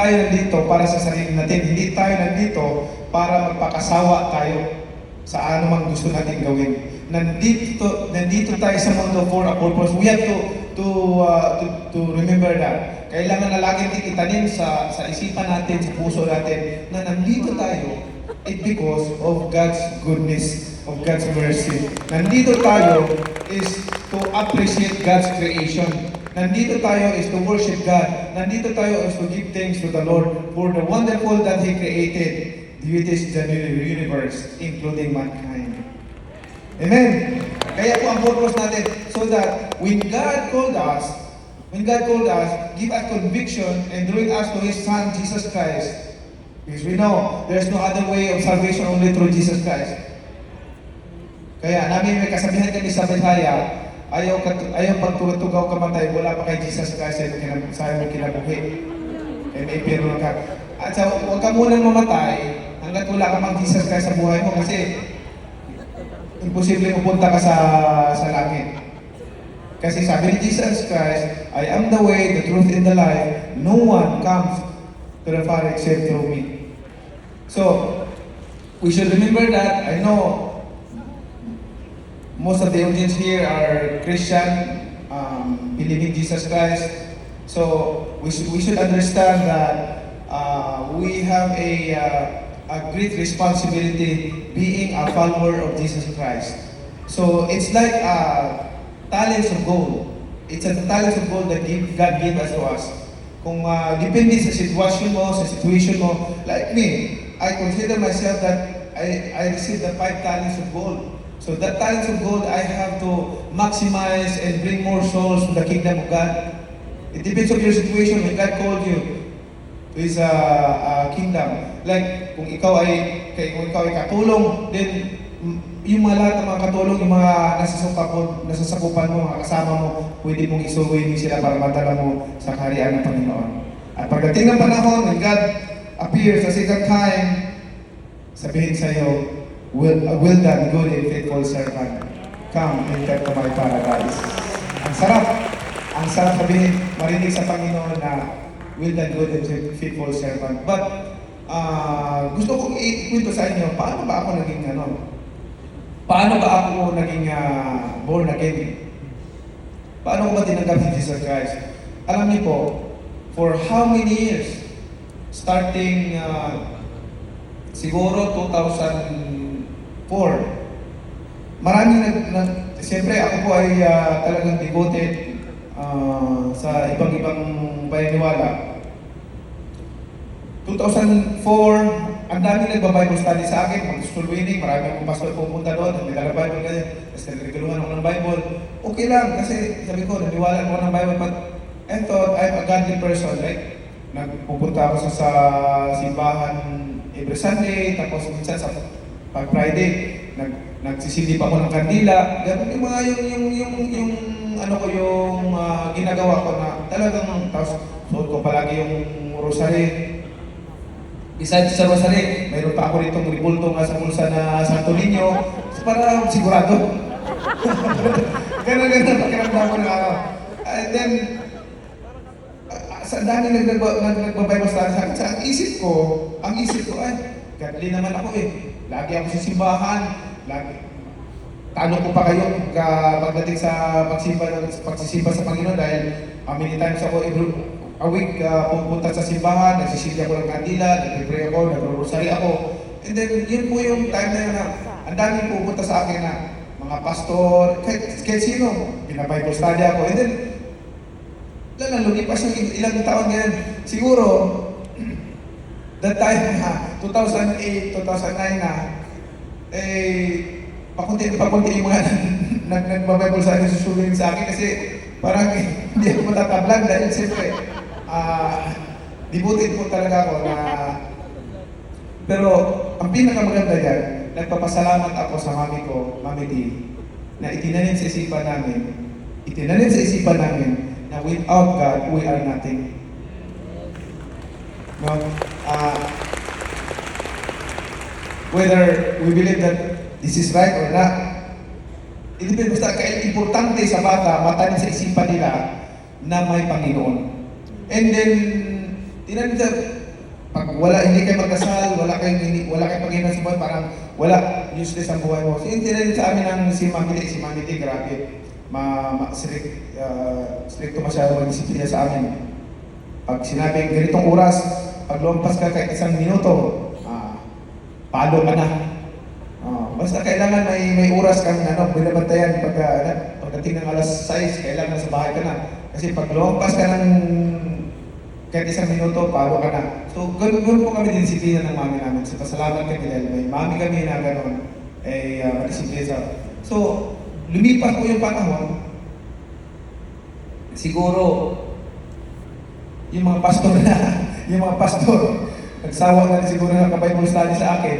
tayo nandito para sa sarili natin. Hindi tayo nandito para magpakasawa tayo sa anumang gusto natin gawin. Nandito tayo sa mundo for a purpose. We have to remember that. Kailangan na laging itanim sa isipan natin, sa puso natin, na nandito tayo because of God's goodness, of God's mercy. Nandito tayo is to appreciate God's creation. Nandito tayo is to worship God. Nandito tayo is to give thanks to the Lord for the wonderful that He created, this universe, including mankind. Amen? Kaya po ang purpose natin, so that when God called us, give us conviction and bring us to His Son, Jesus Christ. Because we know, there's no other way of salvation only through Jesus Christ. Kaya namin may kasabihan kami sa Bisaya, ayaw pagtutugaw kamatay, wala pa kay Jesus Christ sa mo kinabuhi. Kaya may pero ka. At sa huwag ka munang mamatay hanggat wala ka mang Jesus Christ sa buhay mo kasi imposible pupunta ka sa langit. Kasi sabi ni Jesus Christ, I am the way, the truth, and the life. No one comes to the Father except through me. So, we should remember that. I know most of the audience here are Christian, believing Jesus Christ. So we should understand that we have a great responsibility being a follower of Jesus Christ. So it's like talents of gold. It's a talents of gold that God gave us to us. Kung depende sa situation mo, like me, I consider myself that I received the 5 talents of gold. So that talents of gold, I have to maximize and bring more souls to the kingdom of God. It depends on your situation. When God called you to His kingdom, like kung ikaw ay katulong, then yung mga lahat ng mga katulong, yung mga nasasakupan mo, mga kasama mo, pwede mong isuwin sila para matala mo sa kaharian ng Panginoon. At pagdating ng panahon, when God appears a second time, sabihin sa iyo, well done, good and faithful servant. Come, enter to my paradise. Ang sarap sabihin, marinig sa Panginoon na well done, good and faithful servant. But, gusto kong ikwento sa inyo, paano ba ako naging born again? Paano ko ba tinanggap si Jesus Christ? Alam niyo po, for how many years? Starting, siguro 2004. Maraming siyempre ako po ay talagang devoted sa ibang paniniwala. 2004, ang daming nagba-Bible study sa akin, mag-school winning, marami akong pastor pumunta doon, nagdala Bible ganyan, tapos nagreguluhan ako ng Bible. Okay lang, kasi sabi ko, naniwala ako ng Bible, but I thought I'm a godly person, right? Nagpupunta ako sa simbahan every Sunday, tapos minsan sa pag Friday, nagsisilip ako ng kandila. Ganun yung mga ginagawa ko na talagang tapos suot ko palagi yung rosary. Besides sa rosary, mayroon pa ako ritong ribulto nga sa bulsa na Santo Niño para sigurado. Ganun pakiramdam ko ng araw. And then, sa dami nagbabible study sa akin, ang isip ko, ay, godly naman ako eh. Lagi ako sa simbahan, tanong ko pa kayo pagdating sa pagsisimba sa Panginoon dahil many times ako a week pupunta sa simbahan, nagsisilya ako ng kandila, nagpipray ako, nagro-rosary ako. And then yun po yung time na yun na ang daming pupunta sa akin na mga pastor, kahit sino, pinabible study ako. And then, lumipas yung ilang taon ngayon. Siguro, that time na, 2008, 2009 na, pakunti yung mga nagbabible study susulirin sa akin kasi parang hindi ako matatablan dahil siyempre, devoted po talaga ako na, pero ang pinakamaganda yan, nagpapasalamat ako sa mami ko, Mami D, na itinanim sa isipan namin na without God, we are nothing. No? Whether we believe that this is right or not, it depends. Basta kaya importante sa bata, matanim sa isipan nila na may Panginoon. And then, Tingnan nito, pag hindi kayo magkasal, wala kayong pag-inom sa buhay, parang wala, useless ang buhay mo. So, yung tingnan sa amin ng si Mami T, grabe. Strict masyado mag-disiplina sa amin. Pag sinabing ganitong oras, pag lumpas ka kahit isang minuto, palo ka na. Basta kailangan may oras kang binabantayan pagdating ng alas 6, kailangan sa bahay ka na. Kasi pag lumpas ka ng kahit isang minuto, palo ka na. So, ganun po kami disiplina ng mami namin. So, pasalamat kami dahil may mami kami na gano'n, madisiplina. So, lumipas po yung panahon, siguro, yung mga pastor, nagsawa na siguro ng Bible study sa akin.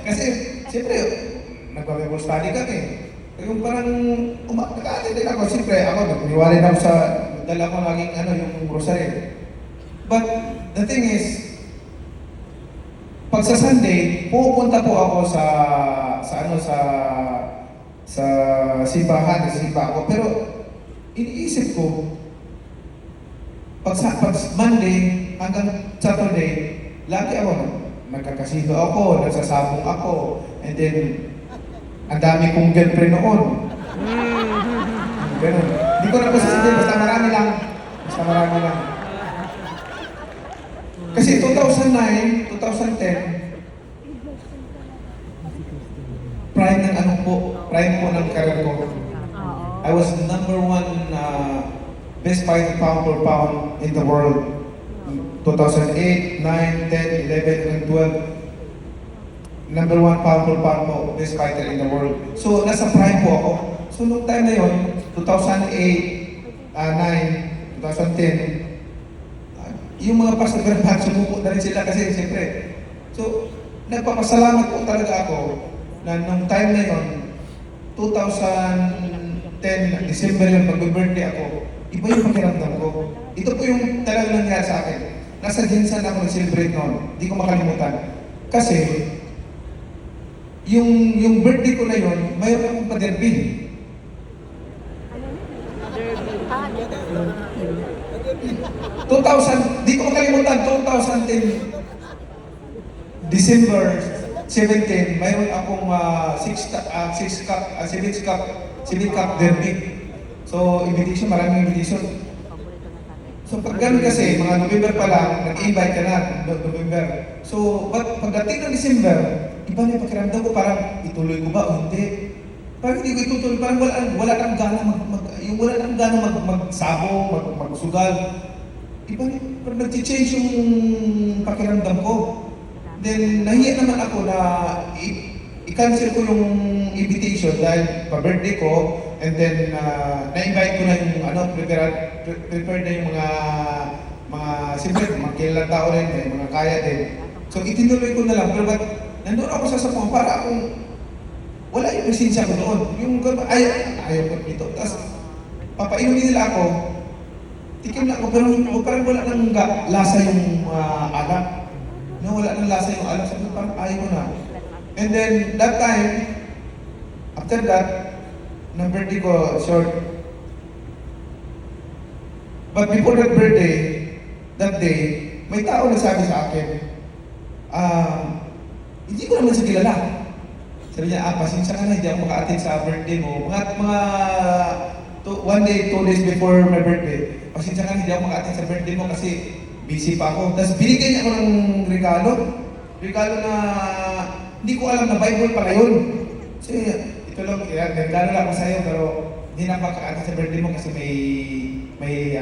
Kasi, siyempre, nag-Bible study kami. Yung parang, nag-attend din ako. Siyempre, ako, nagniwalay na ako sa dala ko laging yung rosary. But the thing is, pag sa Sunday, pupunta po ako sa simbahan, nagsisimba ako. Pero iniisip ko, pag Monday hanggang Saturday, lagi ako, nagkakasino ako, nagsasabong ako, and then, ang dami kong girlfriend noon. Ganun. Hindi ko na po sasabihin, basta marami lang. Kasi 2009, 2010, prime po ng career ko. I was the #1 best fighting pound per pound in the world. 2008, 9, 10, 11, and 12. #1 pound per pound po, best fighter in the world. So, nasa prime po ako. So, nung time na yun, 2008, 9, 2010, yung mga pastor sumuko na rin sila kasi siyempre. So, nagpapasalamat po talaga ako na nung time na yun, 2010, December yun, pag-birthday ako, iba yung pakiramdam ko. Ito po yung talagang nangyari sa akin. Nasa Jensen ako nag-celebrate noon, hindi ko makalimutan. Kasi, yung birthday ko na yun, mayroon akong pa-derby. 2000, di ko makalimutan, 2010, December 17, mayroon akong 7 cup derby. So, invitation, maraming invitation. So, pag ganun kasi, mga November pa lang, nag-invite ka na, November. So, pagdating ng December, iba na yung pakiramdam ko, parang ituloy ko ba o hindi? Parang hindi ko itutuloy, parang wala kang gana magsabong, magsugal. Iba na, parang nag-change yung pakiramdam ko. Then, nahiya naman ako na i-cancel ko yung invitation dahil pa-birthday ko, and then, na-invite ko na yung prepared na yung siyempre, mga kilalang tao rin, may mga kaya din. So, itinuloy ko na lang, pero nandun ako sa sapong para akong wala yung presensya ko doon. Yung ayaw ko dito. Tapos, papainumin nila ako, tikim na ako, pero parang wala nang lasa yung alak. No, wala nang lasa yung alak. Sabi ko, parang ayaw ko na. And then, that time, after that, na birthday ko, short. But before that birthday, that day, may tao nagsabi sa akin, hindi ko naman siya kilala. Sabi niya, pasensya ka na, hindi ako maka-attend sa birthday mo. Mga 1 day, 2 days before my birthday, pasensya ka na, hindi ako maka-attend sa birthday mo kasi busy pa ako. Tapos binigyan niya ako ng regalo na hindi ko alam na Bible pala yun. So, ito lang, regalo lang ako sa'yo, pero hindi na maka-attend sa birthday mo kasi may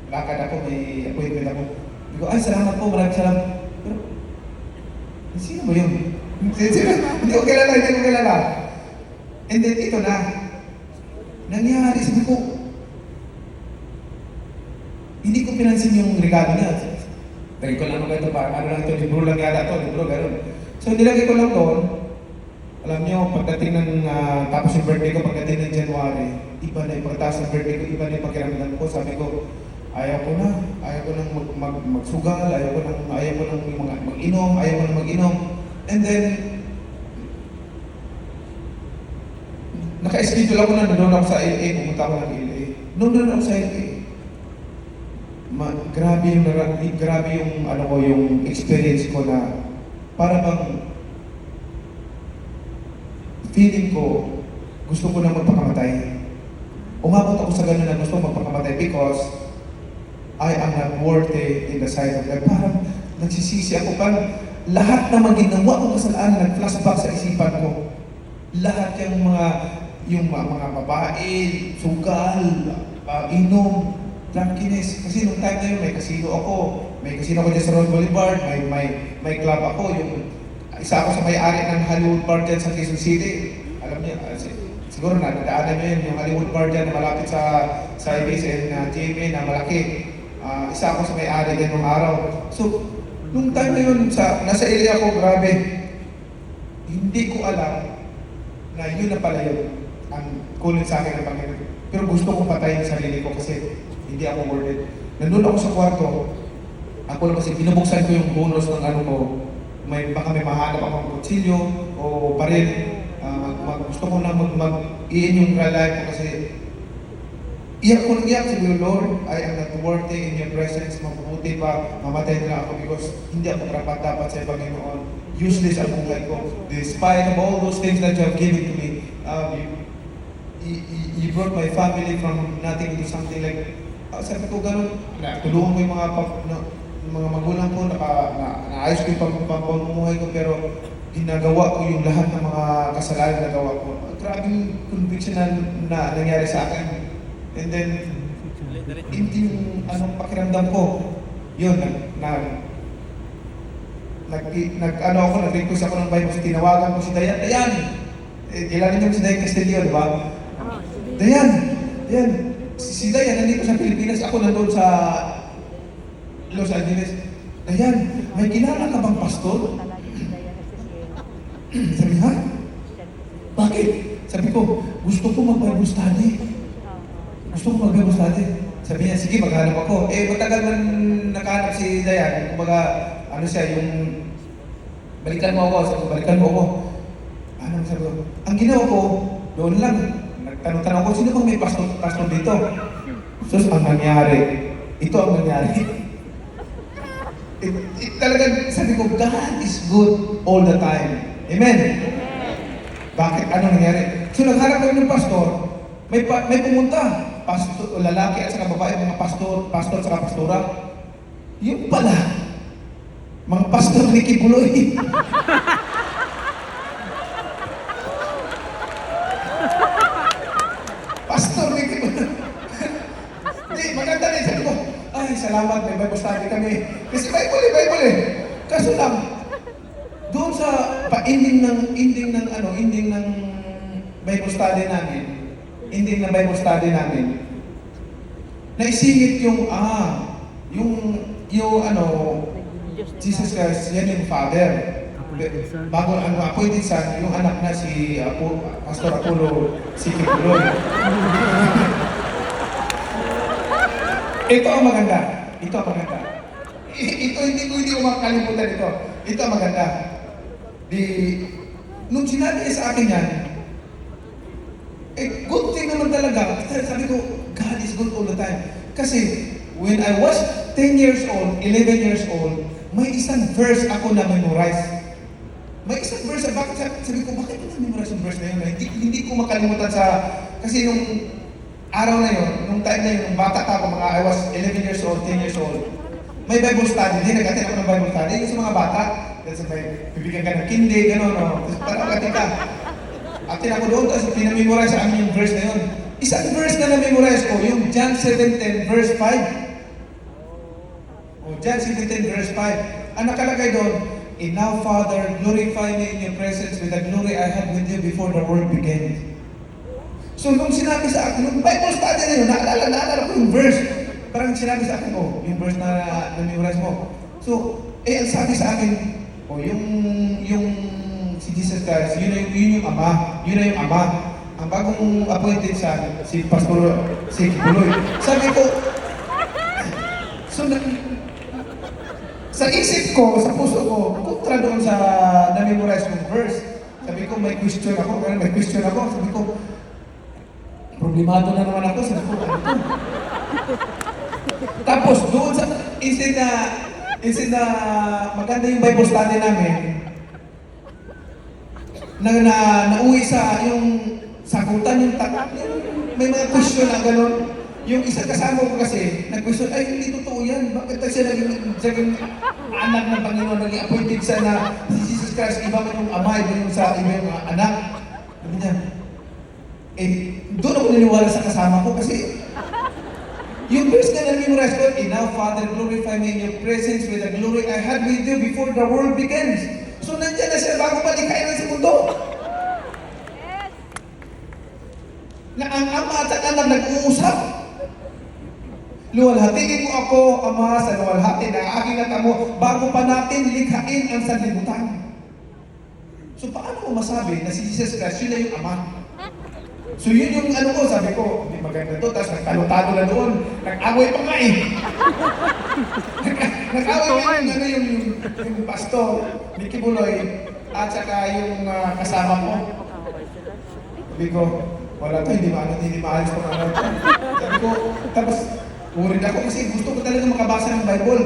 lakad ako, may appointment ako. Hindi ko, salamat po, maraming salamat. Pero, sino ba yun? Hindi ko kilala. And then, ito na. Nangyari, sabi ko, hindi ko pinansin yung regalo niya. Dahil ko lang ito pa, lang ito, libro lang yata ito, libro, gano'n. So, nilagay ko lang doon. Alam niyo, pagdating ng, tapos yung birthday ko, pagdating ng January, iba na yung pagkatapos ng birthday ko, iba na yung pakiramdam ko. Sabi ko, ayaw ko nang magsugal, ayaw ko nang mag-inom. And then, naka-schedule ako na doon ako sa LA, pumunta ako ng LA. Doon ako sa LA. grabe yung ano ko, yung experience ko na para bang feeling ko gusto ko na magpakamatay. Umabot ako sa ganun na gusto ko magpakamatay because I am not worthy in the sight of God. Parang nagsisisi ako, parang lahat na ginawa kong kasalanan nag-flashback sa isipan ko. Lahat yung mga babae, sugal, inom, drunkenness. Kasi nung time na yun, may casino ako. May casino ako dyan sa Road Boulevard, may club ako. Isa ako sa may-ari ng Hollywood Bar dyan sa Quezon City. Alam niyo, siguro nadaanan niyo yun, yung Hollywood Bar dyan na malapit sa IBS and GMA na malaki. Isa ako sa may-ari din nung araw. So, nung time na yun, nasa area ko, grabe, hindi ko alam na yun na pala yun ang kulit sa akin ng Panginoon. Pero gusto kong patayin yung sarili ko kasi hindi ako worth it. Nandun ako sa kwarto, ako lang kasi binubuksan ko yung bonus ng ano ko, baka may mahanap akong kutsilyo o baril. Gusto ko na mag-iin yung life ko kasi iyak ko nang iyak, sabi ko, Lord, I am not worthy in your presence. Mabuti pa, mamatay na ako because hindi ako karapat dapat sa Panginoon. Useless ang buhay ko. Despite of all those things that you have given to me, you brought my family from nothing to something like, sabi ko gano'n, tulungan ko yung mga magulang ko, naayos ko yung pamumuhay ko, pero ginagawa ko yung lahat ng mga kasalanan na nagawa ko. Grabing conviction na nangyari sa akin. And then, hindi yung anong pakiramdam ko, yun, nag-request ako ng Bible, tinawagan ko si Dayan. Dayan! Kilala niyo si Dayan Castillo, di ba? Dayan! Si Dayan nandito sa Pilipinas, ako nandun sa Los Angeles. Dayan, may kilala ka bang pastor? Sabi, ha? Bakit? Sabi ko, gusto ko mag-Bible study. Gusto ko mag-Bible study. Sabi niya, sige, maghanap ako. Matagal man nakahanap si Dayan. Kumbaga, ano siya, yung balikan mo ako. Sabi ko, balikan mo ako. Sabi ko, ang ginawa ko, doon lang. Nagtanong-tanong ko, sino bang may pastor dito? Sus, ang nangyari. Ito ang nangyari. Talagang, sabi ko, God is good all the time. Amen? Bakit? Ano nangyari? So, nagharap kami ng pastor. May pumunta. Pastor, lalaki at saka babae, mga pastor at saka pastora. Yung pala, mga pastor ni Kibuloy. Pastor ni Kibuloy. Hindi, maganda rin. Sabi ko, ay, salamat, may Bible study kami. Kasi Bible eh. Kaso lang, doon sa ending ng Bible study namin, naisingit yung Jesus Christ, yan yung Father. Bago appointed son, yung anak na si Pastor Apollo Sikipuloy. Ito ang maganda. Ito hindi ko makakalimutan ito. Ito ang maganda. Nung sinabi niya sa akin yan, good thing naman talaga. Sabi ko, God is good all the time. Kasi, when I was 10 years old, 11 years old, may isang verse ako na memorize. Sabi ko, bakit ko na-memorize yung verse na yun? Hindi ko makalimutan kasi nung araw na yun, nung time na yun, nung bata ka ako, I was 11 years old, 10 years old, may Bible study. Nag-attend ako ng Bible study. Yung sa mga bata, bibigyan ka ng kindi, gano'n, no? Tapos parang attend ka. Attend ako doon, tapos pinamemorize sa amin yung verse na yun. Isang verse na na-memorize ko, yung John 17, verse 5. John 17, verse 5. Ang nakalagay doon, and now, Father, glorify me in your presence with the glory I had with you before the world began. So, nung sinabi sa akin, nung Bible study na yun, naalala ko yung verse. Parang sinabi sa akin, yung verse na na-memorize mo. So, ang sabi sa akin, yung si Jesus Christ, yun yung Ama. Yun na yung Ama. Ang bagong appointed si Pastor Kibuloy. Sabi ko, so, sa isip ko, sa puso ko, kontra doon sa na-memorize kong verse. Sabi ko, may question ako. Sabi ko, problemado na naman ako. Sabi ko, ano ito? Tapos doon sa, instead na maganda yung Bible study namin, nauwi sa yung sagutan, yung may mga question na gano'n. Yung isa kasama ko kasi, nag-question, ay hindi totoo yan. Bakit siya naging anak ng Panginoon, naging appointed siya na si Jesus Christ, iba man yung ama, iba yung sa iba yung anak. Sabi niya, doon ako niniwala sa kasama ko kasi yung verse na na-memorize ko, now Father, glorify me in your presence with the glory I had with you before the world begins. So nandiyan na siya bago pa likhain ng sa mundo. Na ang ama at ang anak nag-uusap. Luwalhatiin mo ako, Ama, sa luwalhati na aking natamo bago pa natin likhain ang sanlibutan. So paano mo masabi na si Jesus Christ, yun na yung Ama? So yun yung ano ko, sabi ko, hindi maganda to, tapos nagtalo-talo na doon. Nag-away pa nga eh. Nag-away pa yung pastor, Nicky Buloy, at saka yung kasama ko. Sabi ko, wala to, hindi maalis pa nga. Sabi ko, tapos urin ako kasi gusto ko talaga makabasa ng Bible.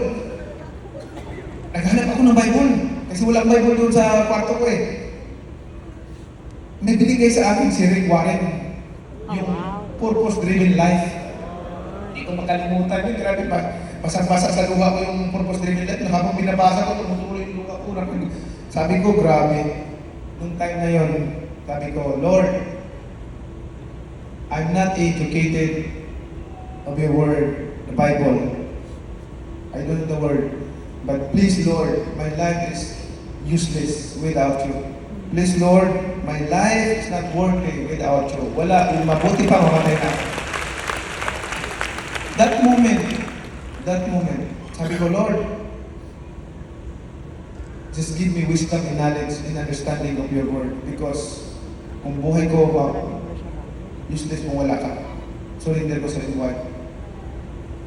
Naghanap ako ng Bible, kasi walang Bible doon sa kwarto ko eh. May binigay sa akin si Rick Warren, yung purpose-driven life. Hindi ko makalimutan yun, grabe pa. Basang-basa sa luha ko yung purpose-driven life. Habang binabasa ko, tumutuloy yung luha ko. Sabi ko, grabe. Nung time na yun, sabi ko, Lord, I'm not educated of your word, the Bible. I don't know the word. But please, Lord, my life is useless without you. Please, Lord, my life is not working without you. Wala, mabuti pa mamatay na. That moment, sabi ko, Lord, just give me wisdom and knowledge and understanding of your word. Because kung buhay ko, useless mo, wala ka. Surrender ko sa iyo.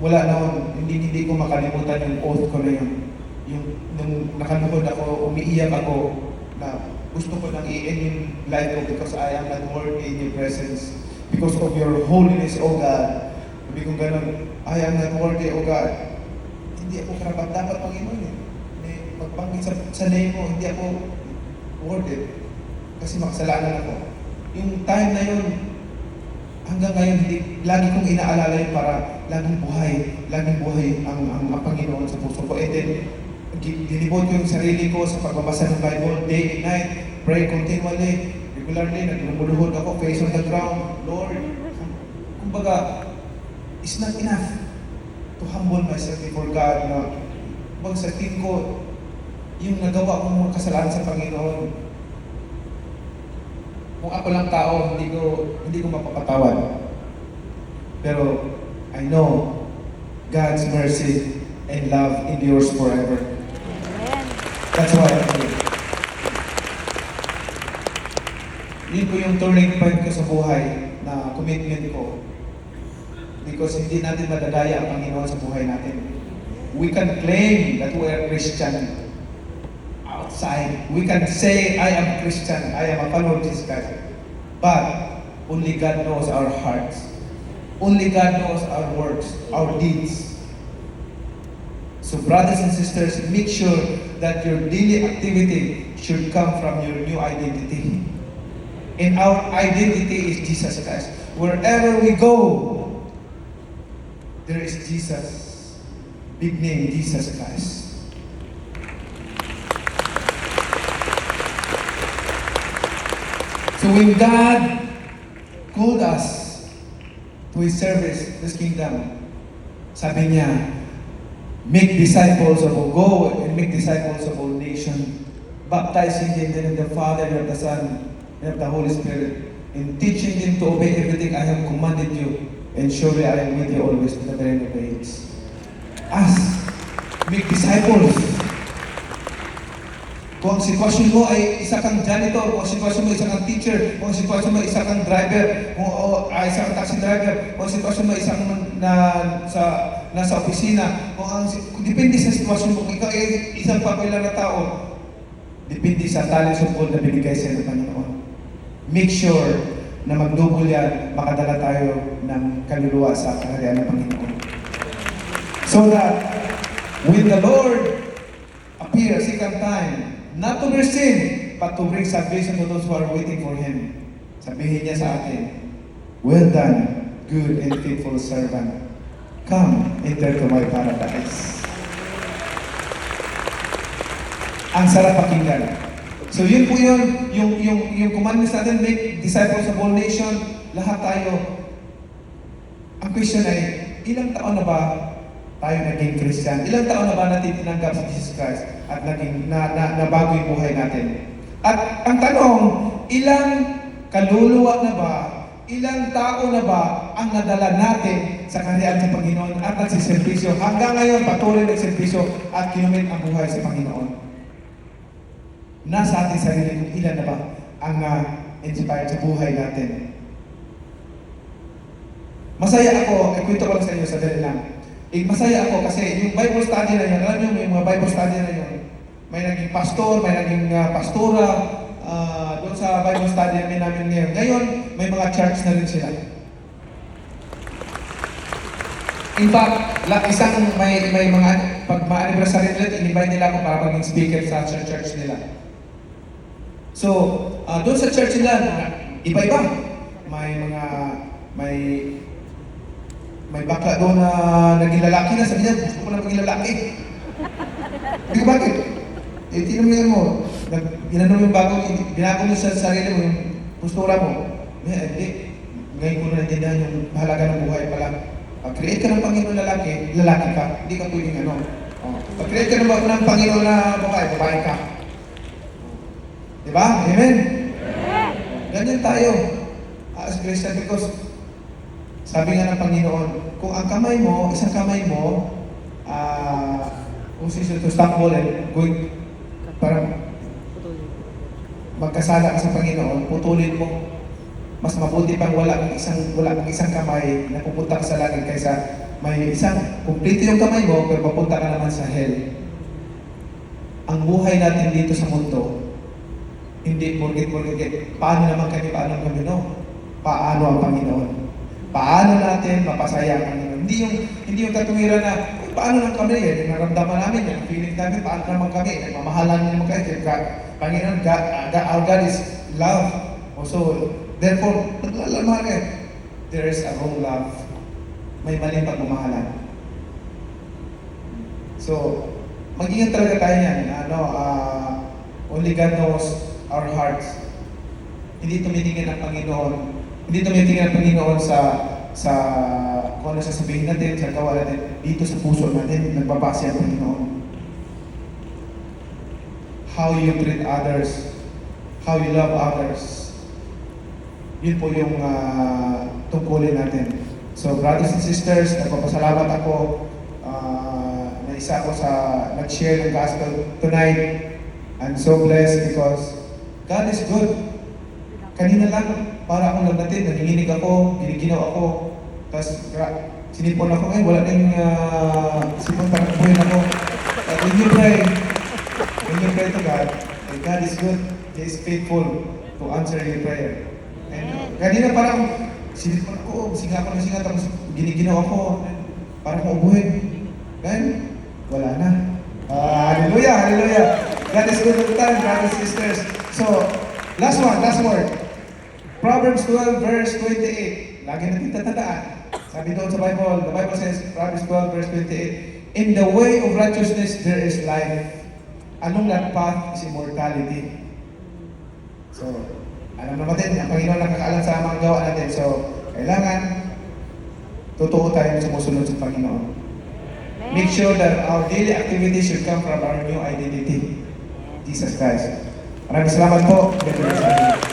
Wala naman, hindi ko makalimutan yung oath ko na yun. Nung nakaluhod ako, umiiyak ako, na gusto ko nang i-end yung life ko because I am not worthy in your presence. Because of your holiness, O God. Sabi kong gano'n, I am not worthy, O God. Hindi ako karapat dapat Panginoon eh. Magbanggit sa name mo, hindi ako worthy. Kasi makasalanan ako. Yung time na yun, hanggang ngayon, lagi kong inaalala yun para laging buhay ang Panginoon sa puso ko. And then, dinibot ko yung sarili ko sa pagbabasa ng Bible, day and night, pray continually, regularly, naglumuluhod ako, face on the ground, Lord. Kumbaga, it's not enough to humble myself before God na sa tingin ko, yung nagawa kong mga kasalanan sa Panginoon, kung ako lang tao, hindi ko mapapatawad. Pero I know God's mercy and love endures forever. That's why I pray. Yun po yung turning point ko sa buhay na commitment ko. Because hindi natin madadaya ang Panginoon sa buhay natin. We can claim that we are Christian outside. We can say, I am Christian, I am a follower of Jesus Christ. But only God knows our hearts. Only God knows our works, our deeds. So brothers and sisters, make sure that your daily activity should come from your new identity. And our identity is Jesus Christ. Wherever we go, there is Jesus. Big name, Jesus Christ. So when God called us to His service, His kingdom, sabi niya, make disciples of all, go and make disciples of all nations, baptizing them in the Father and of the Son and of the Holy Spirit, and teaching them to obey everything I have commanded you, and surely I am with you always to the very end of the age. Ask, make disciples. Kung ang sitwasyon mo ay isa kang janitor, kung ang sitwasyon mo isa kang teacher, kung ang sitwasyon mo isa kang driver, kung isa kang taxi driver, kung ang sitwasyon mo isang nasa opisina, kung depende sa sitwasyon mo, kung ikaw ay isang popular na tao, depende sa talents of God na binigay sa iyo ng Panginoon. Make sure na magdouble yan, makadala tayo ng kaluluwa sa kaharian ng Panginoon. So that when the Lord appears second time, not to bring sin, but to bring salvation to those who are waiting for Him. Sabihin niya sa atin, well done, good and faithful servant. Come, enter to my paradise. Ang sarap pakinggan. So yun po yun, yung commandments natin, make disciples of all nation, lahat tayo. Ang question ay, ilang taon na ba tayo naging Christian? Ilang taon na ba natin tinanggap si Jesus Christ at naging nabago yung buhay natin? At ang tanong, ilang kaluluwa na ba, ilang tao na ba ang nadala natin sa kaharian ng Panginoon at nagsiservisyo hanggang ngayon patuloy nagservisyo at kinumit ang buhay sa Panginoon? Nasa ating sarili kung ilan na ba ang inspired sa buhay natin. Masaya ako, ikwento ko lang sa inyo, sadali lang. Masaya ako kasi yung Bible study na yun, alam nyo, yung mga Bible study na yun, may naging pastor, may naging pastora, doon sa Bible study namin ngayon. Ngayon, may mga church na rin sila. In fact, may mga, pag ma-anniversary nila, in-invite nila ako para maging speaker sa church nila. So, doon sa church nila, iba-iba. May bakla doon na naging lalaki na. Sabi niya, gusto ko na maging lalaki. Hindi, bakit? Tinamlihan mo. Ginano mo yung bago, binago mo sa sarili mo, yung postura mo. Hindi. Ngayon ko na natindahan yung mahalaga ng buhay pala. Pag-create ka ng Panginoon lalaki, lalaki ka. Hindi ka pwedeng ano. Pag-create ka ng Panginoon na babae, babae ka. Diba? Amen? Ganyan tayo as Christian because sabi nga ng Panginoon, kung ang kamay mo, isang kamay mo, kung to stumble and going, parang magkasala ka sa Panginoon, putulin mo. Mas mabuti pang wala kang isang kamay na pupunta ka sa langit kaysa may isang, kumplito yung kamay mo, pero papunta ka naman sa hell. Ang buhay natin dito sa mundo, hindi murgit. Paano kami, no? Paano ang Panginoon? Paano natin mapasaya ang Panginoon? Hindi yung katuwiran na, paano lang kami, naramdaman namin, yung feeling namin, paano naman kami, mamahalan naman kayo. Panginoon, our God is love. So, therefore, naglalamahal kayo. There is a wrong love. May maling pagmamahalan. So, mag-ingat talaga tayo yan. Only God knows our hearts. Hindi tumitingin ang Panginoon. Hindi tumitingin ang Panginoon sa kung ano sasabihin natin, sa gawa natin. Dito sa puso natin, nagbabase ang Panginoon. How you treat others, how you love others. Yun po yung tungkulin natin. So, brothers and sisters, nagpapasalamat ako na isa ako sa nag-share ng gospel tonight. I'm so blessed because God is good. Kanina lang, para akong nagdating, nanginginig ako, giniginaw ako, tapos sinipon ako ngayon, wala nang sipon para kubuhin ako. But when you pray to God, and God is good, He is faithful to answer your prayer. And kanina parang sinipon ako, singa tapos giniginaw ako, para kubuhin. Ngayon, wala na. Hallelujah! God is good all the time, brothers and sisters. So, last word. Proverbs 12, verse 28. Lagi natin tatandaan. Sabi doon sa Bible, the Bible says, Proverbs 12, verse 28, in the way of righteousness there is life. Along that path is immortality. So, alam naman din, ang Panginoon lang kakaalam sa mga gawa natin. So, kailangan totoo tayo sumusunod sa Panginoon. Make sure that our daily activities should come from our new identity, Jesus Christ. Maraming salamat po. God bless you.